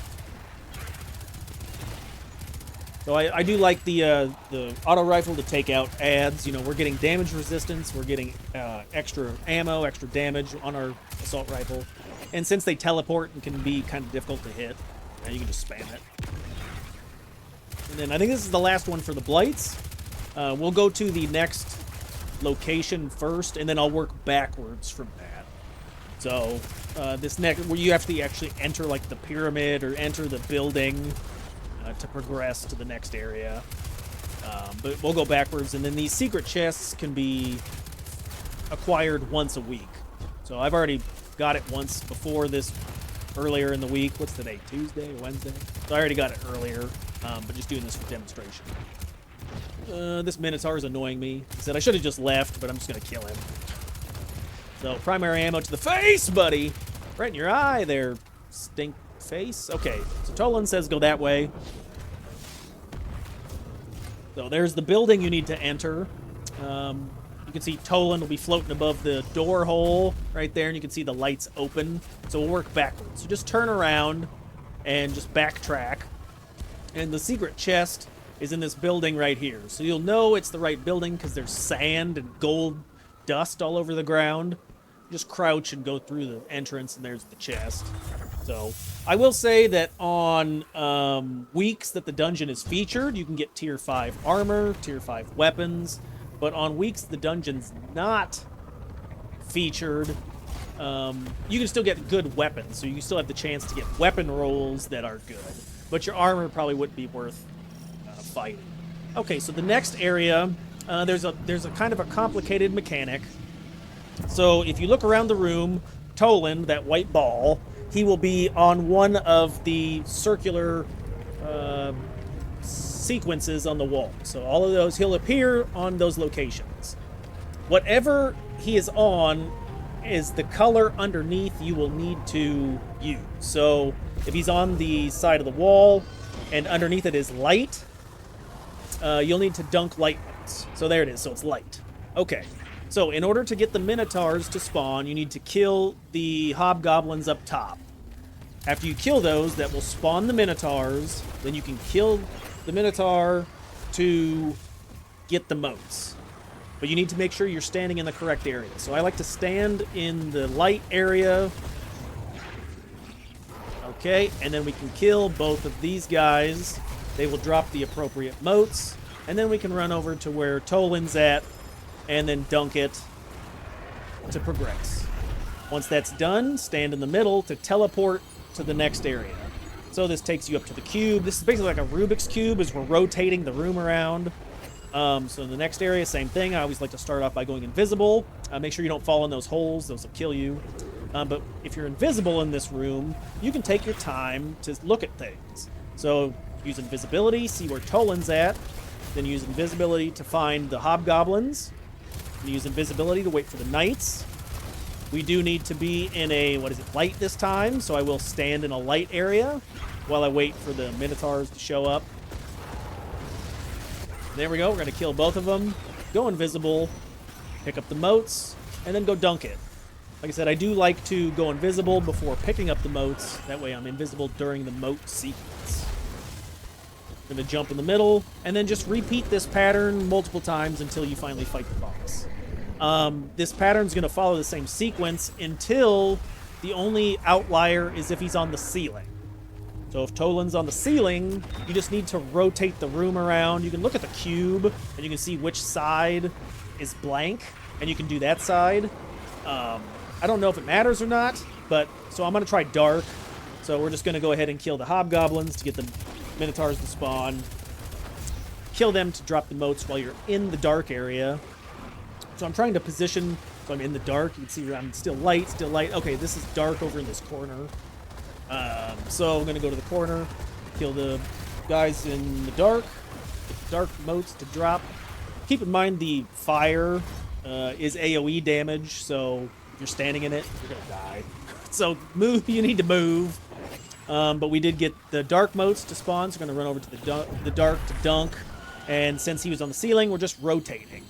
So I do like the auto rifle to take out ads. We're getting damage resistance, we're getting extra ammo, extra damage on our assault rifle, and since they teleport and can be kind of difficult to hit, you can just spam it. And then I think this is the last one for the blights. We'll go to the next location first, and then I'll work backwards from that. So this next, where you have to actually enter like the pyramid or enter the building to progress to the next area. But we'll go backwards, and then these secret chests can be acquired once a week. So I've already got it once before this, earlier in the week. What's today? Tuesday or Wednesday? So I already got it earlier, but just doing this for demonstration. This Minotaur is annoying me. He said I should have just left, but I'm just going to kill him. So primary ammo to the face, buddy. Right in your eye there, stink face. Okay, so Toland says go that way. So there's the building you need to enter. You can see Toland will be floating above the door hole right there, and you can see the lights open. So we'll work backwards. So just turn around and just backtrack. And the secret chest is in this building right here. So you'll know it's the right building because there's sand and gold dust all over the ground. Just crouch and go through the entrance, and there's the chest. So I will say that on weeks that the dungeon is featured, you can get tier 5 armor, tier 5 weapons. But on weeks the dungeon's not featured, you can still get good weapons. So you can still have the chance to get weapon rolls that are good. But your armor probably wouldn't be worth fighting. Okay, so the next area, there's a kind of a complicated mechanic. So if you look around the room, Toland, that white ball, he will be on one of the circular sequences on the wall. So all of those, he'll appear on those locations. Whatever he is on is the color underneath you will need to use. So if he's on the side of the wall and underneath it is light, you'll need to dunk light ones. So there it is. So it's light. Okay. So in order to get the Minotaurs to spawn, you need to kill the hobgoblins up top. After you kill those, that will spawn the Minotaurs. Then you can kill the Minotaur to get the motes. But you need to make sure you're standing in the correct area. So I like to stand in the light area. Okay, and then we can kill both of these guys. They will drop the appropriate motes, and then we can run over to where Toland's at, and then dunk it to progress. Once that's done, stand in the middle to teleport to the next area. So this takes you up to the cube. This is basically like a Rubik's Cube as we're rotating the room around. So in the next area, same thing. I always like to start off by going invisible. Make sure you don't fall in those holes. Those will kill you. But if you're invisible in this room, you can take your time to look at things. So use invisibility, see where Toland's at. Then use invisibility to find the hobgoblins. And use invisibility to wait for the knights. We do need to be in a, light this time. So I will stand in a light area while I wait for the minotaurs to show up. There we go. We're going to kill both of them. Go invisible. Pick up the motes. And then go dunk it. Like I said, I do like to go invisible before picking up the motes. That way I'm invisible during the mote sequence. I'm going to jump in the middle. And then just repeat this pattern multiple times until you finally fight the boss. This pattern's going to follow the same sequence until the only outlier is if he's on the ceiling. So if Toland's on the ceiling, you just need to rotate the room around. You can look at the cube, and you can see which side is blank, and you can do that side. I don't know if it matters or not, but so I'm going to try dark. So we're just going to go ahead and kill the hobgoblins to get the minotaurs to spawn. Kill them to drop the motes while you're in the dark area. So I'm trying to position, so I'm in the dark. You can see I'm still light, still light. Okay, this is dark over in this corner. So I'm going to go to the corner, kill the guys in the dark, get the dark motes to drop. Keep in mind the fire is AoE damage, so if you're standing in it, you're going to die. So move, you need to move. But we did get the dark motes to spawn, so we're going to run over to the dark to dunk. And since he was on the ceiling, we're just rotating.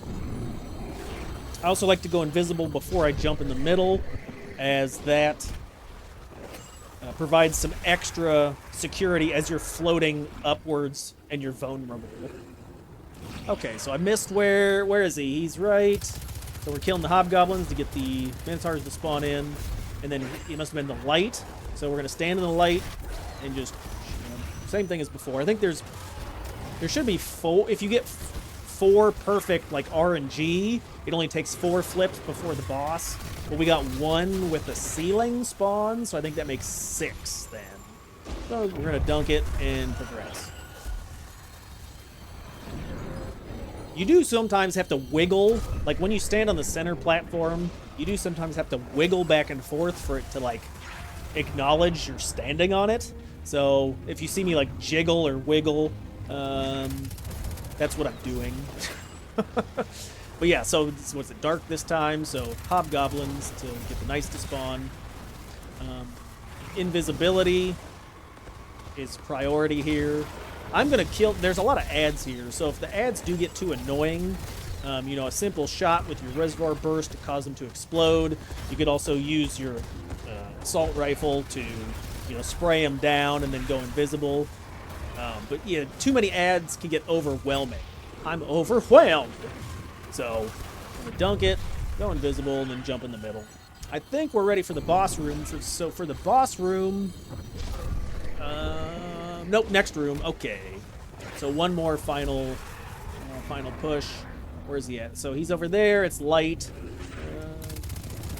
I also like to go invisible before I jump in the middle, as that provides some extra security as you're floating upwards and you're vulnerable. Okay, so I missed where is he? He's right. So we're killing the hobgoblins to get the minotaurs to spawn in, and then he must have been the light. So we're going to stand in the light and just, same thing as before. I think there should be 4, if you get 4 perfect like RNG, it only takes 4 flips before the boss. But we got 1 with the ceiling spawn, so I think that makes 6 then. So we're going to dunk it and progress. You do sometimes have to wiggle, like when you stand on the center platform, you do sometimes have to wiggle back and forth for it to like acknowledge you're standing on it. So if you see me like jiggle or wiggle, that's what I'm doing. But yeah, so what's it, dark this time, so hobgoblins to get the knights to spawn. Invisibility is priority here. I'm going to kill, there's a lot of ads here, so if the ads do get too annoying, a simple shot with your reservoir burst to cause them to explode. You could also use your assault rifle to, spray them down and then go invisible. But yeah, too many ads can get overwhelming. I'm overwhelmed. So I'm going to dunk it, go invisible, and then jump in the middle. I think we're ready for the boss room. So for the boss room, nope, next room. Okay. So one more final push. Where's he at? So he's over there. It's light.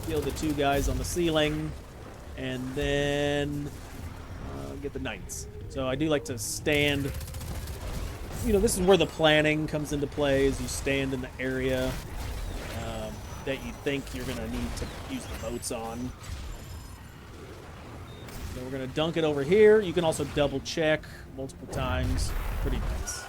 Kill the 2 guys on the ceiling, and then get the knights. So I do like to stand. This is where the planning comes into play, as you stand in the area that you think you're going to need to use the motes on. So we're going to dunk it over here. You can also double check multiple times. Pretty nice.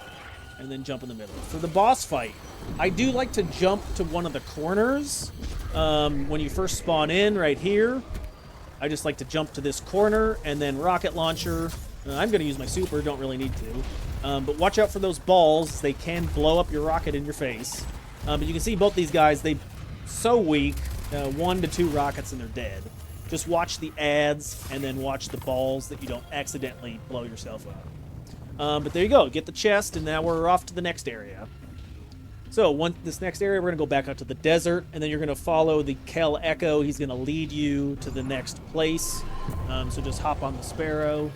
And then jump in the middle. For the boss fight, I do like to jump to one of the corners. When you first spawn in right here, I just like to jump to this corner and then rocket launcher. I'm going to use my super, don't really need to. But watch out for those balls. They can blow up your rocket in your face. But you can see both these guys, they so weak. 1 to 2 rockets and they're dead. Just watch the ads and then watch the balls that you don't accidentally blow yourself up. But there you go. Get the chest, and now we're off to the next area. So this next area, we're going to go back out to the desert, and then you're going to follow the Kel Echo. He's going to lead you to the next place. So just hop on the Sparrow.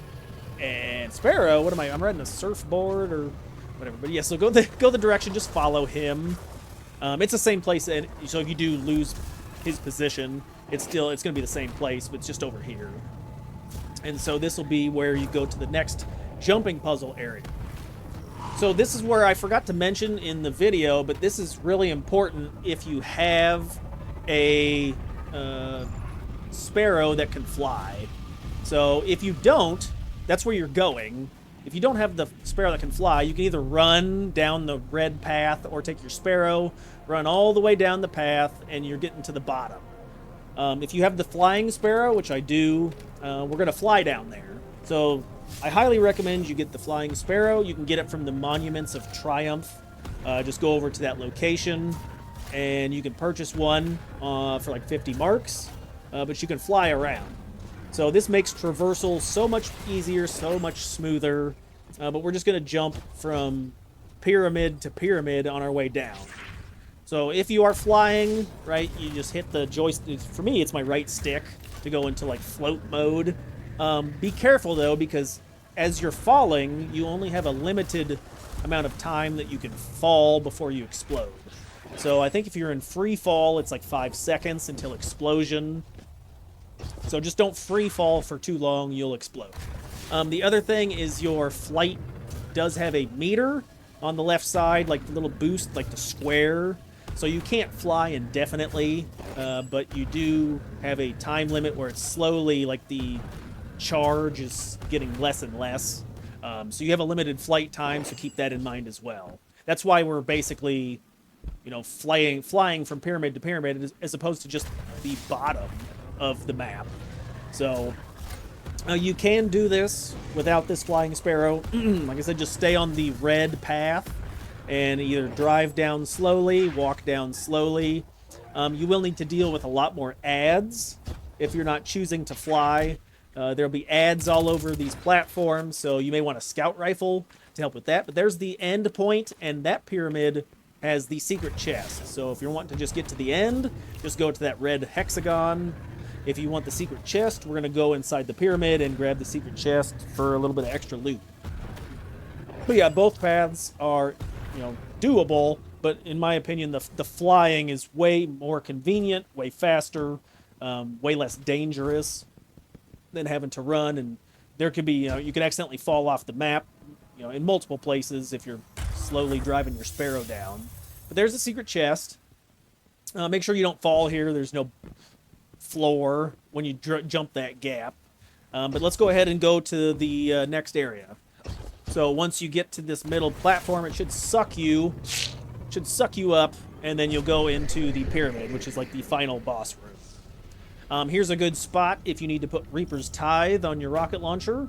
And Sparrow, what am I? I'm riding a surfboard or whatever. But yeah, so go the direction. Just follow him. It's the same place, and so if you do lose his position, it's going to be the same place, but it's just over here. And so this will be where you go to the next jumping puzzle area. So this is where I forgot to mention in the video, but this is really important if you have a Sparrow that can fly. So if you don't, that's where you're going. If you don't have the Sparrow that can fly, you can either run down the red path or take your Sparrow, run all the way down the path, and you're getting to the bottom. If you have the flying Sparrow, which I do, we're going to fly down there. So I highly recommend you get the flying Sparrow. You can get it from the Monuments of Triumph. Just go over to that location, and you can purchase one for like 50 marks, but you can fly around. So this makes traversal so much easier, so much smoother, but we're just going to jump from pyramid to pyramid on our way down. So if you are flying, right, you just hit the joystick. For me, it's my right stick to go into like float mode. Be careful though, because as you're falling, you only have a limited amount of time that you can fall before you explode. So I think if you're in free fall, it's like 5 seconds until explosion. So just don't free fall for too long, you'll explode. The other thing is your flight does have a meter on the left side, like the little boost, like the square. So you can't fly indefinitely, but you do have a time limit where it's slowly, like the charge is getting less and less. So you have a limited flight time, so keep that in mind as well. That's why we're basically, flying from pyramid to pyramid as opposed to just the bottom of the map. So you can do this without this flying Sparrow. Like I said, just stay on the red path and either drive down slowly, walk down slowly. You will need to deal with a lot more ads if you're not choosing to fly. There'll be ads all over these platforms, so you may want a scout rifle to help with that. But there's the end point, and that pyramid has the secret chest. So if you're wanting to just get to the end, just go to that red hexagon. If you want the secret chest, we're going to go inside the pyramid and grab the secret chest for a little bit of extra loot. But yeah, both paths are, doable, but in my opinion, the flying is way more convenient, way faster, way less dangerous than having to run. And there could be, you can accidentally fall off the map, in multiple places if you're slowly driving your Sparrow down. But there's a secret chest. Make sure you don't fall here. There's no floor when you jump that gap. But let's go ahead and go to the next area. So once you get to this middle platform, it should suck you up, and then you'll go into the pyramid, which is like the final boss room. Here's a good spot if you need to put Reaper's Tithe on your rocket launcher.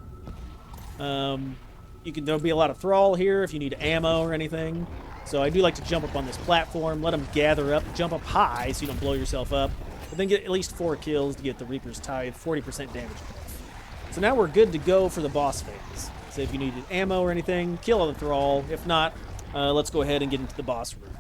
There'll be a lot of thrall here if you need ammo or anything. So I do like to jump up on this platform, let them gather up, jump up high so you don't blow yourself up, but then get at least 4 kills to get the Reaper's Tithe, 40% damage. So now we're good to go for the boss phase. So if you needed ammo or anything, kill all the thrall. If not, let's go ahead and get into the boss room.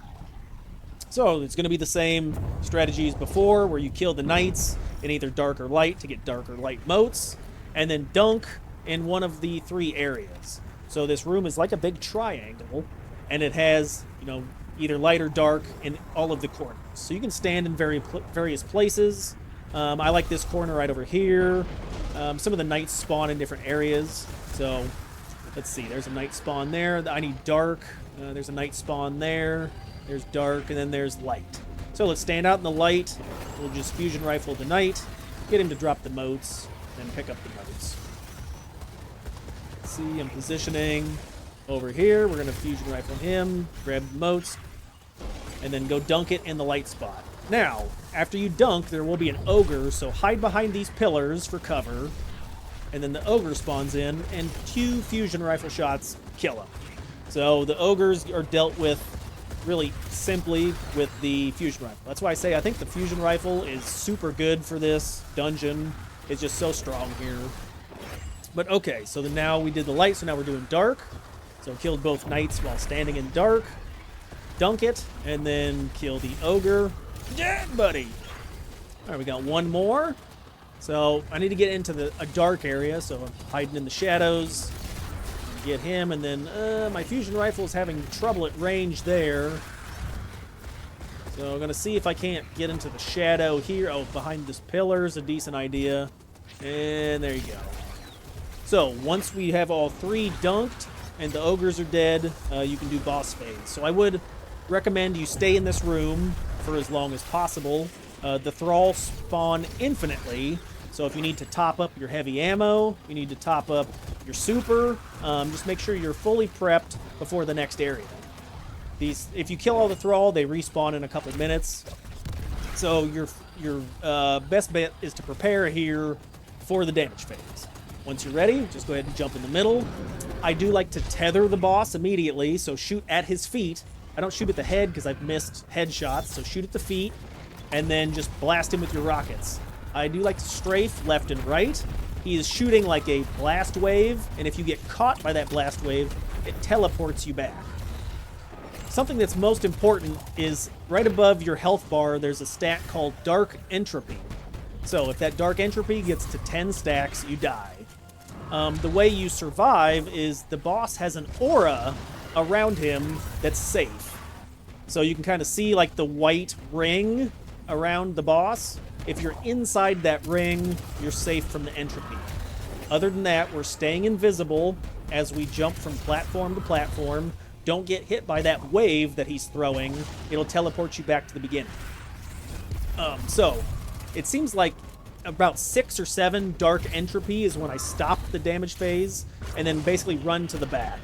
So it's going to be the same strategy as before, where you kill the knights in either dark or light to get dark or light motes, and then dunk in one of the 3 areas. So this room is like a big triangle, and it has, either light or dark in all of the corners. So you can stand in various places. I like this corner right over here. Some of the knights spawn in different areas. So let's see, there's a knight spawn there. I need dark. There's a knight spawn there. There's dark, and then there's light. So let's stand out in the light. We'll just fusion rifle the knight, get him to drop the motes, and pick up the motes. Let's see, I'm positioning over here. We're going to fusion rifle him, grab the motes, and then go dunk it in the light spot. Now, after you dunk, there will be an ogre, so hide behind these pillars for cover, and then the ogre spawns in, and 2 fusion rifle shots kill him. So the ogres are dealt with really simply with the fusion rifle. That's why I say I think the fusion rifle is super good for this dungeon. It's just so strong here. But okay, so now we did the light, so now we're doing dark. So killed both knights while standing in dark. dunk it, and then kill the ogre. Yeah, buddy. All right, we got one more. So I need to get into a dark area, so I'm hiding in the shadows. Get him, and then my fusion rifle is having trouble at range there. So I'm going to see if I can't get into the shadow here. Oh, behind this pillar is a decent idea. And there you go. So once we have all three dunked and the ogres are dead, you can do boss phase. So I would recommend you stay in this room for as long as possible. The thralls spawn infinitely, so if you need to top up your heavy ammo, you need to top up your super, just make sure you're fully prepped before the next area. If you kill all the thrall, they respawn in a couple minutes. So your best bet is to prepare here for the damage phase. Once you're ready, just go ahead and jump in the middle. I do like to tether the boss immediately, so shoot at his feet. I don't shoot at the head because I've missed headshots, so shoot at the feet, and then just blast him with your rockets. I do like to strafe left and right. He is shooting like a blast wave, and if you get caught by that blast wave, it teleports you back. Something that's most important is right above your health bar, there's a stat called Dark Entropy. So if that Dark Entropy gets to 10 stacks, you die. The way you survive is the boss has an aura around him that's safe. So you can kind of see like the white ring around the boss. If you're inside that ring, you're safe from the entropy. Other than that, we're staying invisible as we jump from platform to platform. Don't get hit by that wave that he's throwing. It'll teleport you back to the beginning. So it seems like about 6 or 7 dark entropy is when I stop the damage phase and then basically run to the back.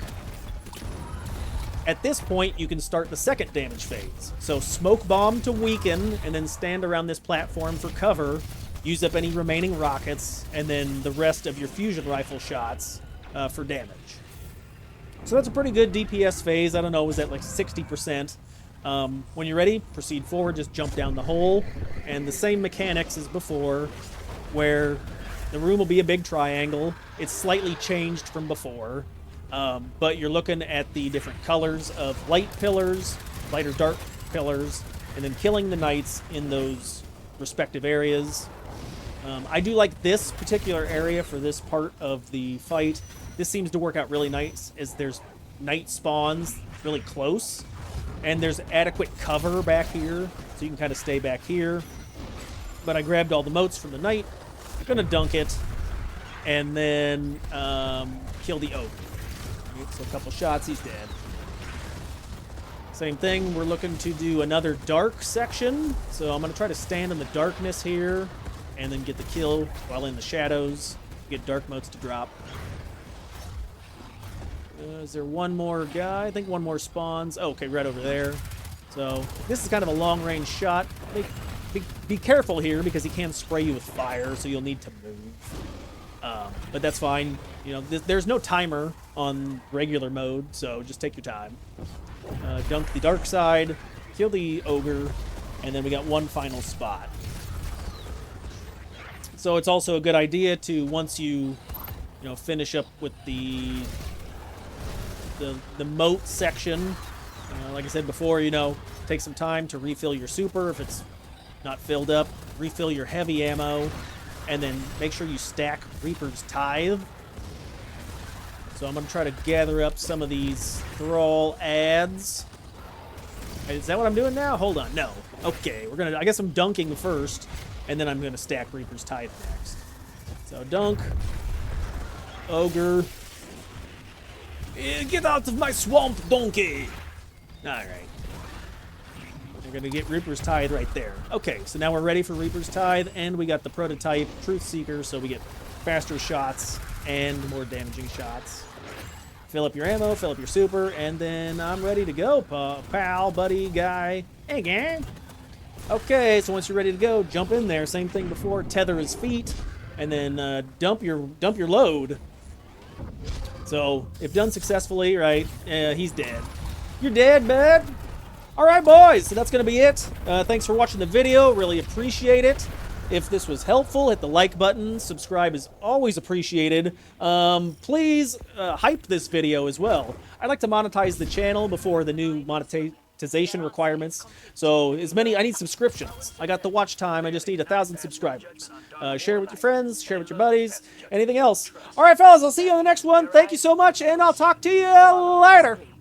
At this point, you can start the second damage phase. So smoke bomb to weaken, and then stand around this platform for cover, use up any remaining rockets, and then the rest of your fusion rifle shots for damage. So that's a pretty good DPS phase. I don't know, was that like 60%? When you're ready, proceed forward, just jump down the hole, and the same mechanics as before, where the room will be a big triangle. It's slightly changed from before. But you're looking at the different colors of light pillars, light or dark pillars, and then killing the knights in those respective areas. I do like this particular area for this part of the fight. This seems to work out really nice, as there's knight spawns really close, and there's adequate cover back here, so you can kind of stay back here. But I grabbed all the motes from the knight, gonna dunk it, and then kill the ogre. So a couple shots, he's dead. Same thing, we're looking to do another dark section. So I'm going to try to stand in the darkness here and then get the kill while in the shadows. Get dark motes to drop. Is there one more guy? I think one more spawns. Oh, okay, right over there. So this is kind of a long-range shot. Be careful here because he can spray you with fire, so you'll need to move. But that's fine. You know, there's no timer on regular mode, so just take your time. Dunk the dark side, kill the ogre, and then we got one final spot. So it's also a good idea to, once you finish up with the moat section, like I said before, take some time to refill your super if it's not filled up, refill your heavy ammo, and then make sure you stack Reaper's Tithe. So I'm going to try to gather up some of these thrall ads. Is that what I'm doing now? Hold on. No. Okay, I guess I'm dunking first, and then I'm going to stack Reaper's Tithe next. So dunk. Ogre. Get out of my swamp, donkey! Alright. We're going to get Reaper's Tithe right there. Okay, so now we're ready for Reaper's Tithe, and we got the prototype Truth Seeker, so we get faster shots and more damaging shots. Fill up your ammo, fill up your super, and then I'm ready to go, pal, buddy, guy. Hey, gang! Okay, so once you're ready to go, jump in there. Same thing before, tether his feet, and then dump your load. So, if done successfully, right, he's dead. You're dead, bud! Alright, boys, so that's going to be it. Thanks for watching the video. Really appreciate it. If this was helpful, hit the like button. Subscribe is always appreciated. Please hype this video as well. I'd like to monetize the channel before the new monetization requirements. So as many, I need subscriptions. I got the watch time. I just need 1,000 subscribers. Share with your friends, share with your buddies, anything else. All right, fellas, I'll see you on the next one. Thank you so much, and I'll talk to you later.